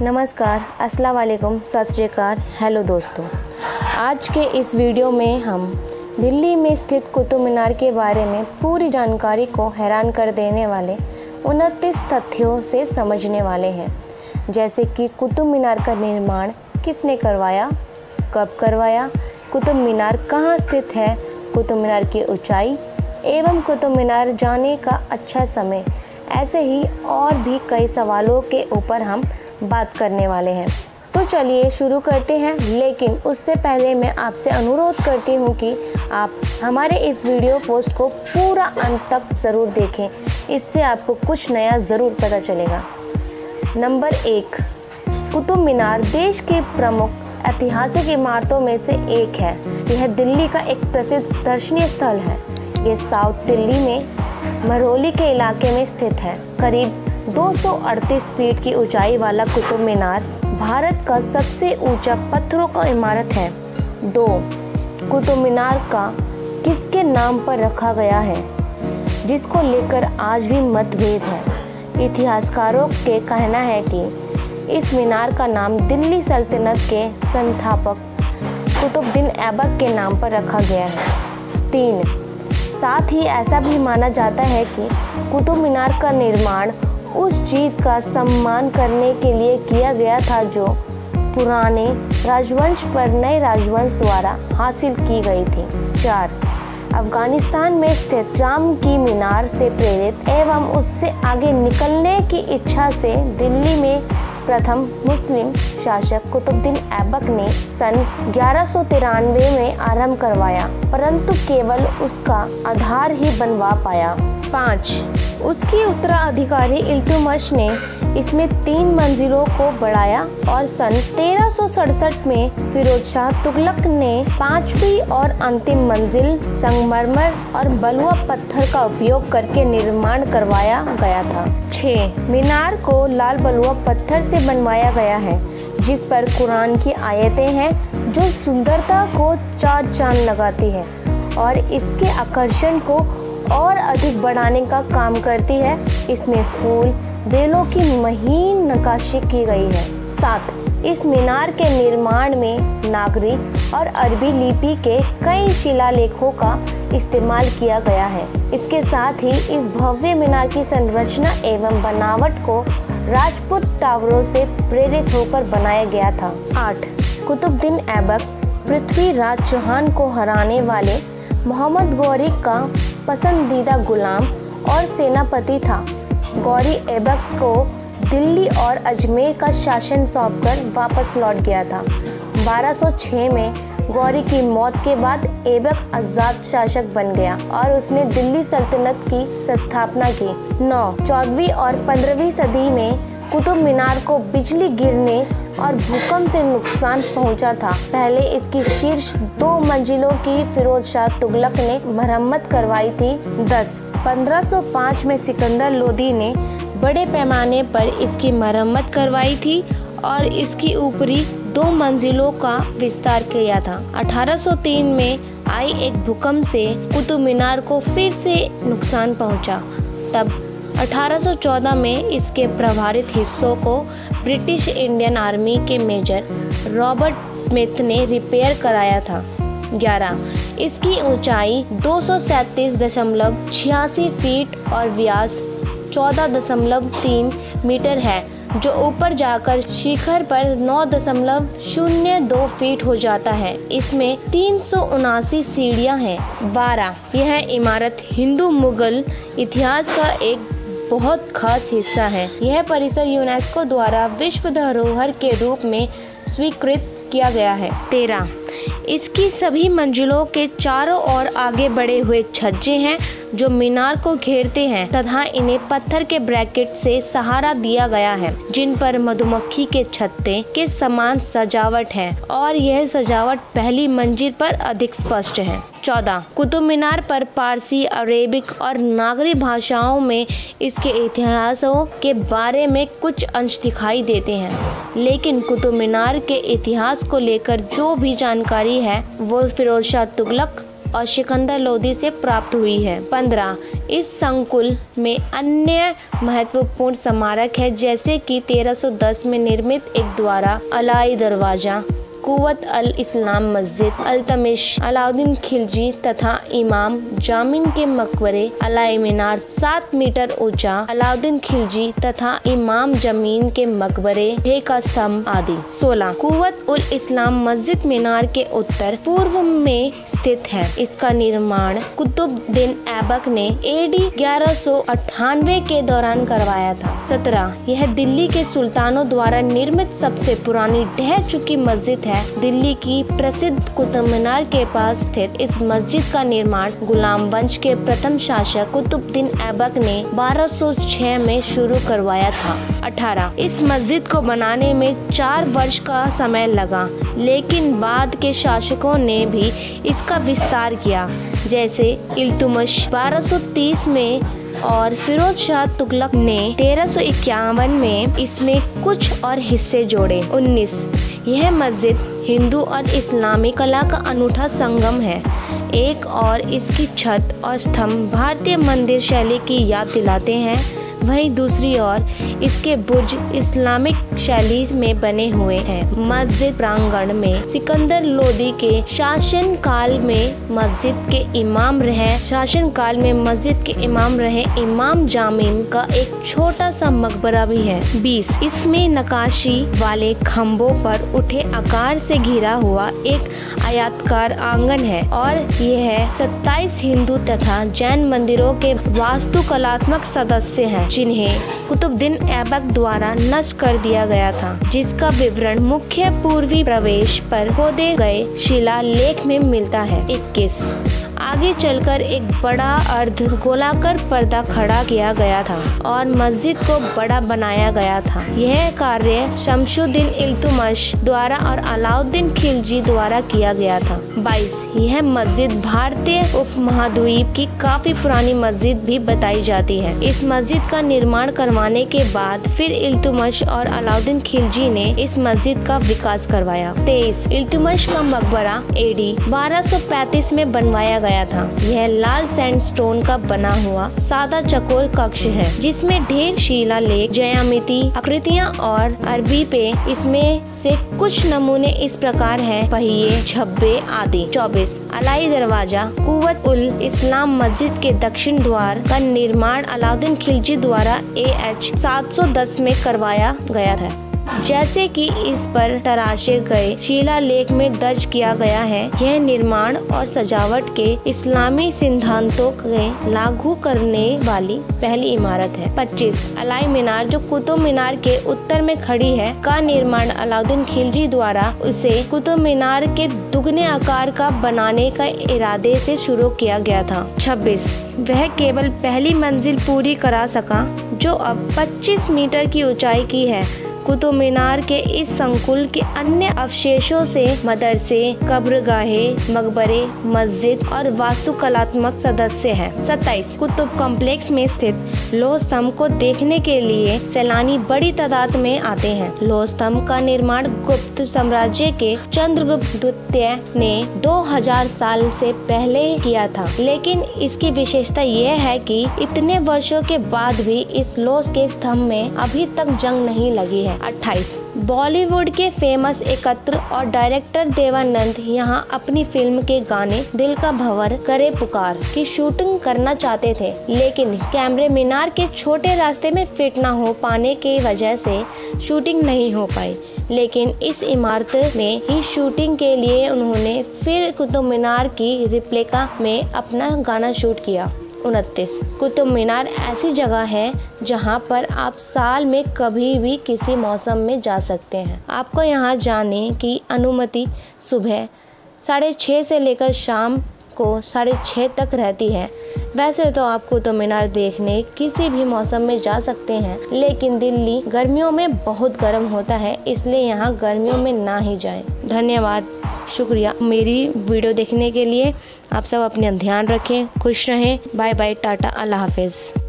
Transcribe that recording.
नमस्कार, अस्सलाम वालेकुम, सत श्री अकाल, हेलो दोस्तों। आज के इस वीडियो में हम दिल्ली में स्थित कुतुब मीनार के बारे में पूरी जानकारी को हैरान कर देने वाले 29 तथ्यों से समझने वाले हैं, जैसे कि कुतुब मीनार का निर्माण किसने करवाया, कब करवाया, कुतुब मीनार कहाँ स्थित है, कुतुब मीनार की ऊंचाई एवं कुतुब मीनार जाने का अच्छा समय। ऐसे ही और भी कई सवालों के ऊपर हम बात करने वाले हैं। तो चलिए शुरू करते हैं, लेकिन उससे पहले मैं आपसे अनुरोध करती हूँ कि आप हमारे इस वीडियो पोस्ट को पूरा अंत तक ज़रूर देखें, इससे आपको कुछ नया ज़रूर पता चलेगा। नंबर 1, कुतुब मीनार देश की प्रमुख ऐतिहासिक इमारतों में से एक है। यह दिल्ली का एक प्रसिद्ध दर्शनीय स्थल है। ये साउथ दिल्ली में महरौली के इलाके में स्थित है। करीब 238 फीट की ऊंचाई वाला कुतुब मीनार भारत का सबसे ऊंचा पत्थरों का इमारत है। 2, कुतुब मीनार का किसके नाम पर रखा गया है, जिसको लेकर आज भी मतभेद है। इतिहासकारों के कहना है कि इस मीनार का नाम दिल्ली सल्तनत के संस्थापक कुतुबुद्दीन ऐबक के नाम पर रखा गया है। 3, साथ ही ऐसा भी माना जाता है कि कुतुब मीनार का निर्माण उस जीत का सम्मान करने के लिए किया गया था जो पुराने राजवंश पर नए राजवंश द्वारा हासिल की गई थी। 4, अफगानिस्तान में स्थित जाम की मीनार से प्रेरित एवं उससे आगे निकलने की इच्छा से दिल्ली में प्रथम मुस्लिम शासक कुतुबुद्दीन ऐबक ने सन 1193 में आरंभ करवाया, परंतु केवल उसका आधार ही बनवा पाया। 5, उसकी उत्तराधिकारी इल्तुतमिश ने इसमें 3 मंजिलों को बढ़ाया और सन 1367 में फिरोज शाह तुगलक ने 5वीं और अंतिम मंजिल संगमरमर और बलुआ पत्थर का उपयोग करके निर्माण करवाया गया था। 6, मीनार को लाल बलुआ पत्थर से बनवाया गया है, जिस पर कुरान की आयतें हैं, जो सुंदरता को 4 चांद लगाती है और इसके आकर्षण को और अधिक बढ़ाने का काम करती है। इसमें फूल बेलों की महीन नक्काशी की गई है। 7, इस मीनार के निर्माण में नागरी और अरबी लिपि के कई शिलालेखों का इस्तेमाल किया गया है। इसके साथ ही इस भव्य मीनार की संरचना एवं बनावट को राजपूत टावरों से प्रेरित होकर बनाया गया था। 8, कुतुबुद्दीन ऐबक पृथ्वीराज चौहान को हराने वाले मोहम्मद गौरी का पसंदीदा गुलाम और सेनापति था। गौरी ऐबक को दिल्ली और अजमेर का शासन सौंपकर वापस लौट गया था। 1206 में गौरी की मौत के बाद ऐबक आजाद शासक बन गया और उसने दिल्ली सल्तनत की स्थापना की। 9, 14वीं और 15वीं सदी में कुतुब मीनार को बिजली गिरने और भूकंप से नुकसान पहुंचा था। पहले इसकी शीर्ष 2 मंजिलों की फिरोज शाह तुगलक ने मरम्मत करवाई थी। 10, 1505 में सिकंदर लोदी ने बड़े पैमाने पर इसकी मरम्मत करवाई थी और इसकी ऊपरी 2 मंजिलों का विस्तार किया था। 1803 में आई एक भूकंप से कुतुब मीनार को फिर से नुकसान पहुंचा। तब 1814 में इसके प्रभावित हिस्सों को ब्रिटिश इंडियन आर्मी के मेजर रॉबर्ट स्मिथ ने रिपेयर कराया था। 11, इसकी ऊंचाई 237.86 फीट और व्यास 14.3 मीटर है, जो ऊपर जाकर शिखर पर 9.02 फीट हो जाता है। इसमें 379 सीढ़ियां हैं। 12, यह इमारत हिंदू मुगल इतिहास का एक बहुत खास हिस्सा है। यह परिसर यूनेस्को द्वारा विश्व धरोहर के रूप में स्वीकृत किया गया है। 13, इसकी सभी मंजिलों के चारों ओर आगे बढ़े हुए छज्जे हैं, जो मीनार को घेरते हैं तथा इन्हें पत्थर के ब्रैकेट से सहारा दिया गया है, जिन पर मधुमक्खी के छत्ते के समान सजावट है और यह सजावट पहली मंजिल पर अधिक स्पष्ट है। 14, कुतुब मीनार पर पारसी, अरेबिक और नागरी भाषाओं में इसके इतिहासों के बारे में कुछ अंश दिखाई देते हैं, लेकिन कुतुब मीनार के इतिहास को लेकर जो भी जानकारी है वो फिरोज शाह तुगलक और सिकंदर लोदी से प्राप्त हुई है। 15 इस संकुल में अन्य महत्वपूर्ण स्मारक है, जैसे कि 1310 में निर्मित एक द्वारा, अलाई दरवाजा, कुव्वत अल इस्लाम मस्जिद, अल्तमिश, अलाउद्दीन खिलजी तथा इमाम जामिन के मकबरे, अलाई मीनार 7 मीटर ऊंचा, अलाउद्दीन खिलजी तथा इमाम जमीन के मकबरे, का स्तंभ आदि। 16 कुव्वत उल इस्लाम मस्जिद मीनार के उत्तर पूर्व में स्थित है। इसका निर्माण कुतुबुद्दीन ऐबक ने AD 1198 के दौरान करवाया था। 17 यह दिल्ली के सुल्तानों द्वारा निर्मित सबसे पुरानी ढह चुकी मस्जिद है। दिल्ली की प्रसिद्ध कुतुब मीनार के पास स्थित इस मस्जिद का निर्माण गुलाम वंश के प्रथम शासक कुतुबुद्दीन ऐबक ने 1206 में शुरू करवाया था। 18 इस मस्जिद को बनाने में 4 वर्ष का समय लगा, लेकिन बाद के शासकों ने भी इसका विस्तार किया, जैसे इल्तुतमिश 1230 में और फिरोज शाह तुगलक ने 1351 में इसमें कुछ और हिस्से जोड़े। 19 यह मस्जिद हिंदू और इस्लामी कला का अनूठा संगम है। एक और इसकी छत और स्तंभ भारतीय मंदिर शैली की याद दिलाते हैं, वहीं दूसरी ओर इसके बुर्ज इस्लामिक शैली में बने हुए हैं। मस्जिद प्रांगण में सिकंदर लोदी के शासन काल में मस्जिद के इमाम रहे इमाम जामिन का एक छोटा सा मकबरा भी है। 20 इसमें नक्काशी वाले खम्भों पर उठे आकार से घिरा हुआ एक आयताकार आंगन है और यह 27 हिंदू तथा जैन मंदिरों के वास्तुकलात्मक सदस्य हैं, जिन्हें कुतुबुद्दीन ऐबक द्वारा नष्ट कर दिया गया था, जिसका विवरण मुख्य पूर्वी प्रवेश पर खोदे गए शिलालेख में मिलता है। 21 आगे चलकर एक बड़ा अर्ध गोलाकार पर्दा खड़ा किया गया था और मस्जिद को बड़ा बनाया गया था। यह कार्य शमशुद्दीन इल्तुतमिश द्वारा और अलाउद्दीन खिलजी द्वारा किया गया था। 22 यह मस्जिद भारतीय उपमहाद्वीप की काफी पुरानी मस्जिद भी बताई जाती है। इस मस्जिद का निर्माण करवाने के बाद फिर इल्तुतमिश और अलाउद्दीन खिलजी ने इस मस्जिद का विकास करवाया। 23 इल्तुतमिश का मकबरा AD 1235 में बनवाया गया था। यह लाल सैंडस्टोन का बना हुआ सादा चौकोर कक्ष है, जिसमें ढेर शिलालेख, ज्यामिति, आकृतियाँ और अरबी पे इसमें से कुछ नमूने इस प्रकार हैं: पहिए, झब्बे आदि। 24 अलाई दरवाजा कुव्वत उल इस्लाम मस्जिद के दक्षिण द्वार का निर्माण अलाउद्दीन खिलजी द्वारा AH 710 में करवाया गया था। जैसे कि इस पर तराशे गए शिलालेख में दर्ज किया गया है, यह निर्माण और सजावट के इस्लामी सिद्धांतों के लागू करने वाली पहली इमारत है। 25 अलाई मीनार, जो कुतुब मीनार के उत्तर में खड़ी है, का निर्माण अलाउद्दीन खिलजी द्वारा उसे कुतुब मीनार के दुगने आकार का बनाने का इरादे से शुरू किया गया था। 26 वह केवल पहली मंजिल पूरी करा सका, जो अब 25 मीटर की ऊंचाई की है। कुतुब मीनार के इस संकुल के अन्य अवशेषों से मदरसे, कब्रगाहें, मकबरे, मस्जिद और वास्तुकलात्मक सदस्य हैं। 27 कुतुब कॉम्प्लेक्स में स्थित लौह स्तंभ को देखने के लिए सैलानी बड़ी तादाद में आते हैं। लौह स्तंभ का निर्माण गुप्त साम्राज्य के चंद्रगुप्त द्वितीय ने 2000 साल से पहले किया था, लेकिन इसकी विशेषता यह है कि इतने वर्षों के बाद भी इस लौह के स्तंभ में अभी तक जंग नहीं लगी है। 28 बॉलीवुड के फेमस एकत्र और डायरेक्टर देवानंद यहाँ अपनी फिल्म के गाने दिल का भंवर करे पुकार की शूटिंग करना चाहते थे, लेकिन कैमरे मीनार के छोटे रास्ते में फिट न हो पाने की वजह से शूटिंग नहीं हो पाई। लेकिन इस इमारत में ही शूटिंग के लिए उन्होंने फिर कुतुब मीनार की रिप्लिका में अपना गाना शूट किया। 29 कुतुब मीनार ऐसी जगह है जहां पर आप साल में कभी भी किसी मौसम में जा सकते हैं। आपको यहां जाने की अनुमति सुबह 6:30 से लेकर शाम को 6:30 तक रहती है। वैसे तो आप कुतुब मीनार देखने किसी भी मौसम में जा सकते हैं, लेकिन दिल्ली गर्मियों में बहुत गर्म होता है, इसलिए यहाँ गर्मियों में ना ही जाएं। धन्यवाद, शुक्रिया मेरी वीडियो देखने के लिए। आप सब अपना ध्यान रखें, खुश रहें। बाय बाय, टाटा, अल्लाह हाफिज़।